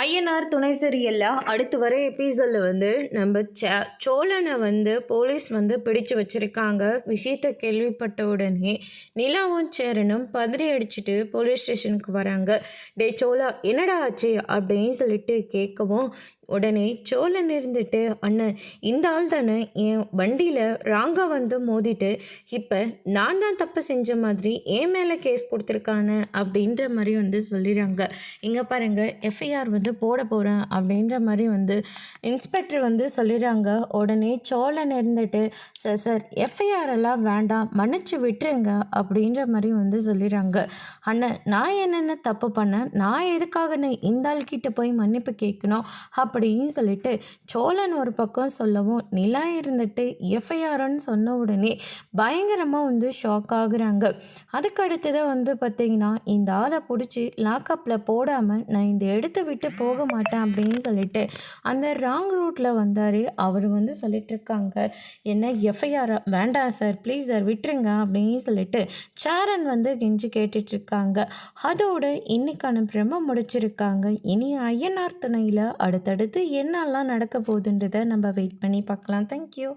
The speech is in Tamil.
ஐயனார் துணை சீரியல்ல அடுத்து வர எபிசோடில் வந்து நம்ம சோழனை வந்து போலீஸ் வந்து பிடிச்சு வச்சிருக்காங்க. விஷயத்தை கேள்விப்பட்ட உடனே நிலாவும் சேரனும் பதறி அடிச்சுட்டு போலீஸ் ஸ்டேஷனுக்கு வராங்க. டே சோழா, என்னடா ஆச்சு அப்படின்னு சொல்லிட்டு கேட்கவும் உடனே சோழன் இருந்துட்டு, அண்ணன் இந்த ஆள் தானே என் வண்டியில் ராங்கா வந்து மோதிட்டு இப்போ நான் தான் தப்பு செஞ்ச மாதிரி என் மேலே கேஸ் கொடுத்துருக்கானு அப்படின்ற மாதிரி வந்து சொல்லிடுறாங்க. இங்கே பாருங்கள், எஃப்ஐஆர் வந்து போட போகிறேன் அப்படின்ற மாதிரி வந்து இன்ஸ்பெக்டர் வந்து சொல்லிடுறாங்க. உடனே சோழன் இருந்துட்டு, சார் சார் எஃப்ஐஆர் எல்லாம் வேண்டாம், மன்னிச்சு விட்டுருங்க அப்படின்ற மாதிரி வந்து சொல்லிடுறாங்க. அண்ணன், நான் என்னென்ன தப்பு பண்ணேன், நான் எதுக்காக இந்த ஆள்கிட்ட போய் மன்னிப்பு கேட்கணும் அப்படின்னு சொல்லிட்டு சோழன் ஒரு பக்கம் சொல்லவும், நிலா இருந்துட்டு எஃப்ஐஆர்னு சொன்ன உடனே பயங்கரமாக வந்து ஷாக் ஆகுறாங்க. அதுக்கு அடுத்ததான் வந்து பார்த்திங்கன்னா, இந்த ஆளை பிடிச்சி லாக்கப்பில் போடாமல் நான் இந்த இடத்த விட்டு போக மாட்டேன் அப்படின்னு சொல்லிட்டு அந்த ராங் ரூட்டில் வந்தார். அவர் வந்து சொல்லிட்டு இருக்காங்க, என்ன எஃப்ஐஆர் வேண்டாம் சார், ப்ளீஸ் சார் விட்டுருங்க அப்படின்னு சொல்லிட்டு சேரன் வந்து கெஞ்சி கேட்டுட்ருக்காங்க. அதோட இன்னைக்கான பிரம முடிச்சிருக்காங்க. இனி ஐயனார் துணையில் அடுத்தடுத்து என்னெல்லாம் நடக்க போகுதுன்றதை நம்ம வெயிட் பண்ணி பார்க்கலாம். தேங்க்யூ.